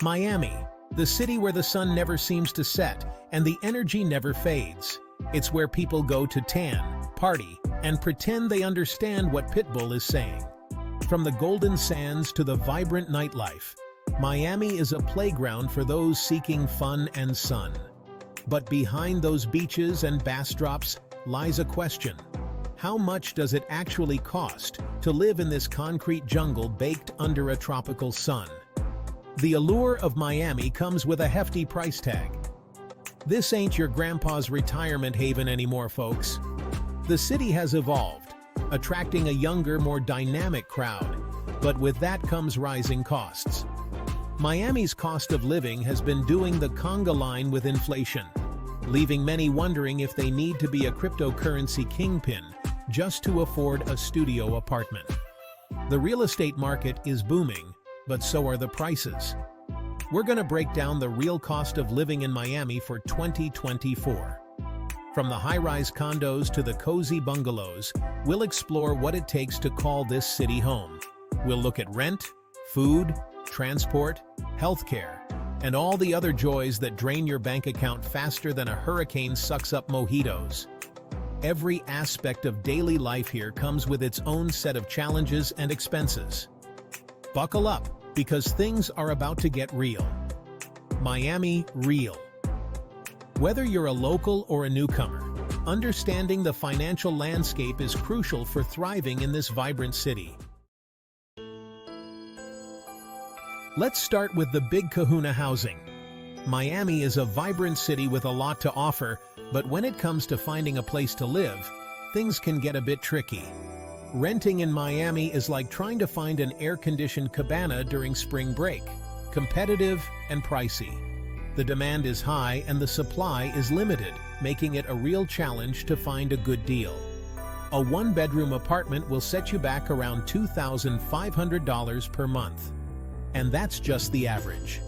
Miami, the city where the sun never seems to set and the energy never fades. It's where people go to tan, party, and pretend they understand what Pitbull is saying. From the golden sands to the vibrant nightlife, Miami is a playground for those seeking fun and sun. But behind those beaches and bass-drops lies a question. How much does it actually cost to live in this concrete jungle baked under a tropical sun? The allure of Miami comes with a hefty price tag. This ain't your grandpa's retirement haven anymore, folks. The city has evolved, attracting a younger, more dynamic crowd, but with that comes rising costs. Miami's cost of living has been doing the conga line with inflation, leaving many wondering if they need to be a cryptocurrency kingpin just to afford a studio apartment. The real estate market is booming, but so are the prices. We're going to break down the real cost of living in Miami for 2024. From the high-rise condos to the cozy bungalows, we'll explore what it takes to call this city home. We'll look at rent, food, transport, healthcare, and all the other joys that drain your bank account faster than a hurricane sucks up mojitos. Every aspect of daily life here comes with its own set of challenges and expenses. Buckle up, because things are about to get real. Miami Real. Whether you're a local or a newcomer, understanding the financial landscape is crucial for thriving in this vibrant city. Let's start with the big kahuna housing. Miami is a vibrant city with a lot to offer, but when it comes to finding a place to live, things can get a bit tricky. Renting in Miami is like trying to find an air-conditioned cabana during spring break. Competitive and pricey. The demand is high and the supply is limited, making it a real challenge to find a good deal. A one-bedroom apartment will set you back around $2,500 per month. And that's just the average.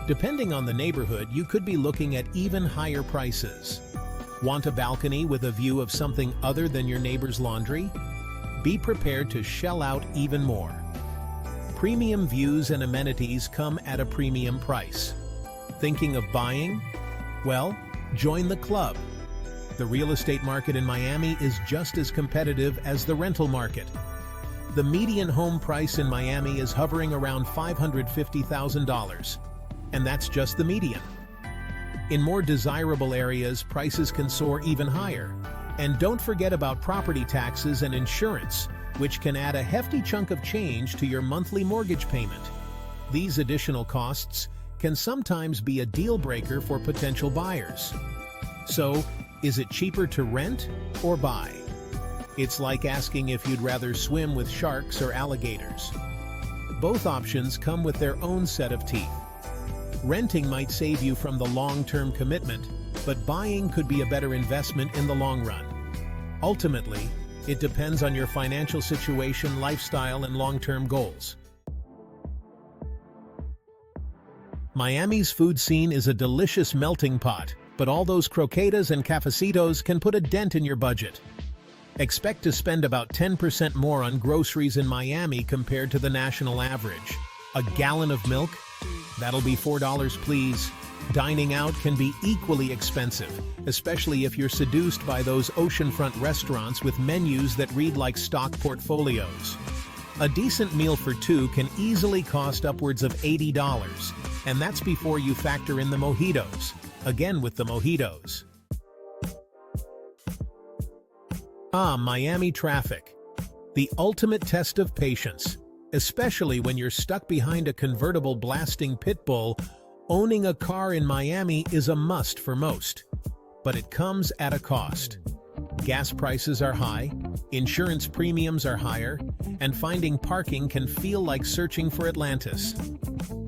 Depending on the neighborhood, you could be looking at even higher prices. Want a balcony with a view of something other than your neighbor's laundry? Be prepared to shell out even more. Premium views and amenities come at a premium price. Thinking of buying? Well, join the club. The real estate market in Miami is just as competitive as the rental market. The median home price in Miami is hovering around $550,000, and that's just the median. In more desirable areas, prices can soar even higher. And don't forget about property taxes and insurance, which can add a hefty chunk of change to your monthly mortgage payment. These additional costs can sometimes be a deal breaker for potential buyers. So, is it cheaper to rent or buy? It's like asking if you'd rather swim with sharks or alligators. Both options come with their own set of teeth. Renting might save you from the long-term commitment, but buying could be a better investment in the long run. Ultimately, it depends on your financial situation, lifestyle, and long-term goals. Miami's food scene is a delicious melting pot, but all those croquetas and cafecitos can put a dent in your budget. Expect to spend about 10% more on groceries in Miami compared to the national average. A gallon of milk? That'll be $4, please. Dining out can be equally expensive, especially if you're seduced by those oceanfront restaurants with menus that read like stock portfolios. A decent meal for two can easily cost upwards of $80, and that's before you factor in the mojitos. Again with the mojitos. Miami traffic. The ultimate test of patience, especially when you're stuck behind a convertible blasting Pitbull. Owning a car in Miami is a must for most, but it comes at a cost. Gas prices are high, insurance premiums are higher, and finding parking can feel like searching for Atlantis.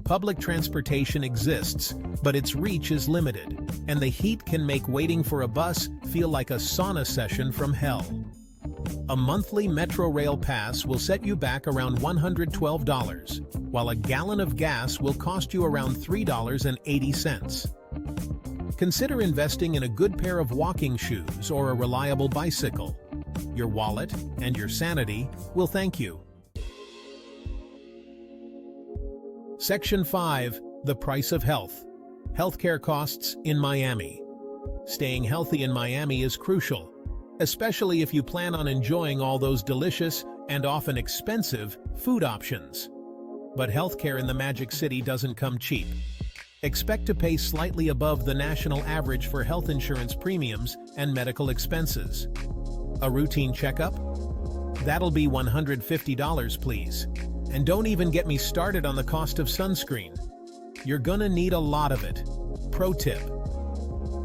Public transportation exists, but its reach is limited, and the heat can make waiting for a bus feel like a sauna session from hell. A monthly Metro Rail pass will set you back around $112, while a gallon of gas will cost you around $3.80. Consider investing in a good pair of walking shoes or a reliable bicycle. Your wallet and your sanity will thank you. Section 5. The price of health. Healthcare costs in Miami. Staying healthy in Miami is crucial, especially if you plan on enjoying all those delicious and often expensive food options. But healthcare in the Magic City doesn't come cheap. Expect to pay slightly above the national average for health insurance premiums and medical expenses. A routine checkup? That'll be $150, please. And don't even get me started on the cost of sunscreen. You're gonna need a lot of it. Pro tip: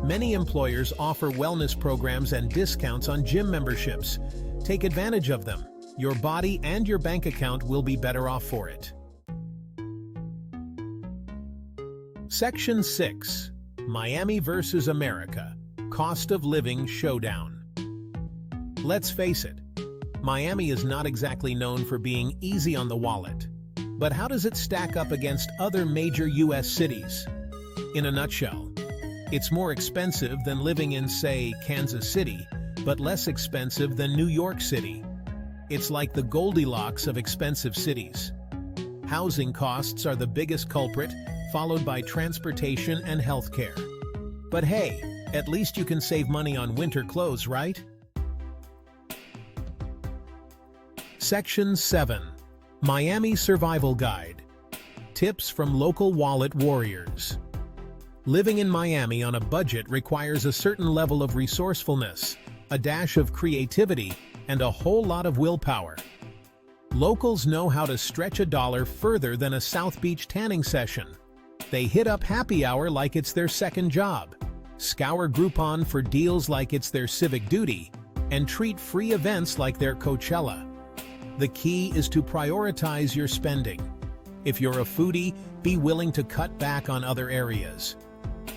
many employers offer wellness programs and discounts on gym memberships. Take advantage of them. Your body and your bank account will be better off for it. Section 6. Miami versus America. Cost of living showdown. Let's face it, Miami is not exactly known for being easy on the wallet. But how does it stack up against other major U.S. cities? In a nutshell, it's more expensive than living in, say, Kansas City, but less expensive than New York City. It's like the Goldilocks of expensive cities. Housing costs are the biggest culprit, followed by transportation and healthcare. But hey, at least you can save money on winter clothes, right? Section 7. Miami Survival Guide. Tips from local wallet warriors. Living in Miami on a budget requires a certain level of resourcefulness, a dash of creativity, and a whole lot of willpower. Locals know how to stretch a dollar further than a South Beach tanning session. They hit up happy hour like it's their second job, scour Groupon for deals like it's their civic duty, and treat free events like their Coachella. The key is to prioritize your spending. If you're a foodie, be willing to cut back on other areas.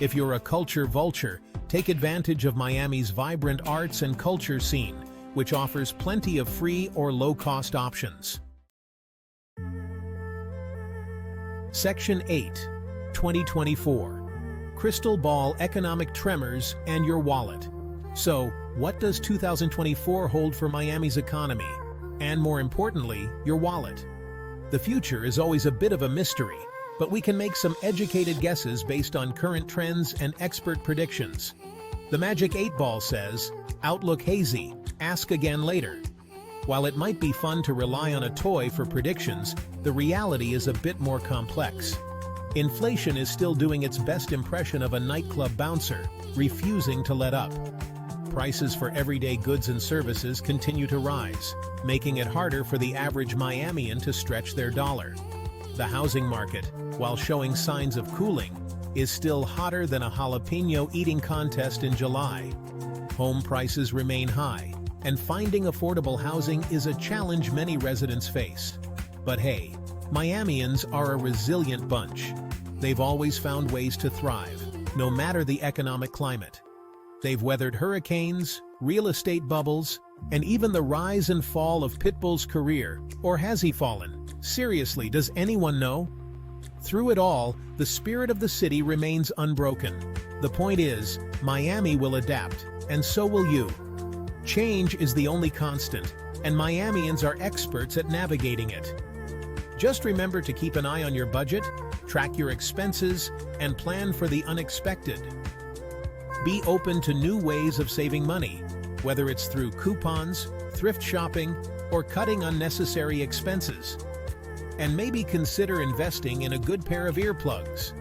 If you're a culture vulture, take advantage of Miami's vibrant arts and culture scene, which offers plenty of free or low-cost options. Section 8. 2024. Crystal Ball Economic Tremors and Your Wallet. So, what does 2024 hold for Miami's economy? And more importantly, your wallet? The future is always a bit of a mystery, but we can make some educated guesses based on current trends and expert predictions. The Magic 8 Ball says, "Outlook hazy, ask again later." While it might be fun to rely on a toy for predictions, the reality is a bit more complex. Inflation is still doing its best impression of a nightclub bouncer, refusing to let up. Prices for everyday goods and services continue to rise, making it harder for the average Miamian to stretch their dollar. The housing market, while showing signs of cooling, is still hotter than a jalapeno eating contest in July. Home prices remain high, and finding affordable housing is a challenge many residents face. But hey, Miamians are a resilient bunch. They've always found ways to thrive, no matter the economic climate. They've weathered hurricanes, real estate bubbles, and even the rise and fall of Pitbull's career. Or has he fallen? Seriously, does anyone know? Through it all, the spirit of the city remains unbroken. The point is, Miami will adapt, and so will you. Change is the only constant, and Miamians are experts at navigating it. Just remember to keep an eye on your budget, track your expenses, and plan for the unexpected. Be open to new ways of saving money, whether it's through coupons, thrift shopping, or cutting unnecessary expenses. And maybe consider investing in a good pair of earplugs.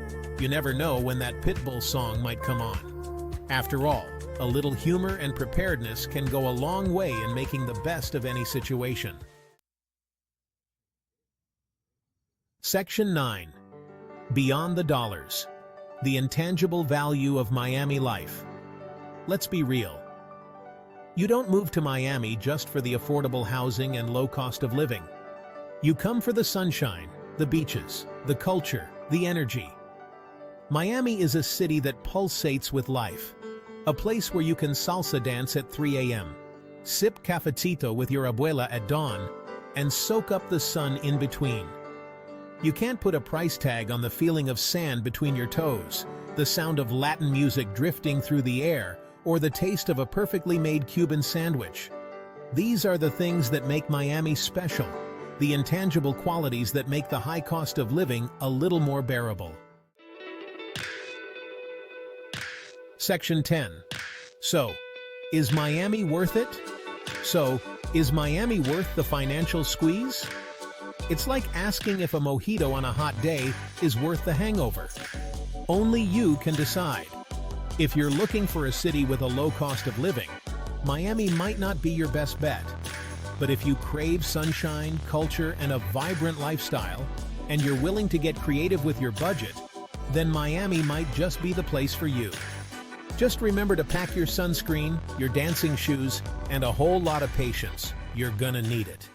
You never know when that Pitbull song might come on. After all, a little humor and preparedness can go a long way in making the best of any situation. Section 9. Beyond the dollars. The intangible value of Miami life. Let's be real. You don't move to Miami just for the affordable housing and low cost of living. You come for the sunshine, the beaches, the culture, the energy. Miami is a city that pulsates with life. A place where you can salsa dance at 3 a.m., sip cafecito with your abuela at dawn, and soak up the sun in between. You can't put a price tag on the feeling of sand between your toes, the sound of Latin music drifting through the air, or the taste of a perfectly made Cuban sandwich. These are the things that make Miami special, the intangible qualities that make the high cost of living a little more bearable. Section 10. So, is Miami worth it? So, is Miami worth the financial squeeze? It's like asking if a mojito on a hot day is worth the hangover. Only you can decide. If you're looking for a city with a low cost of living, Miami might not be your best bet. But if you crave sunshine, culture, and a vibrant lifestyle, and you're willing to get creative with your budget, then Miami might just be the place for you. Just remember to pack your sunscreen, your dancing shoes, and a whole lot of patience. You're gonna need it.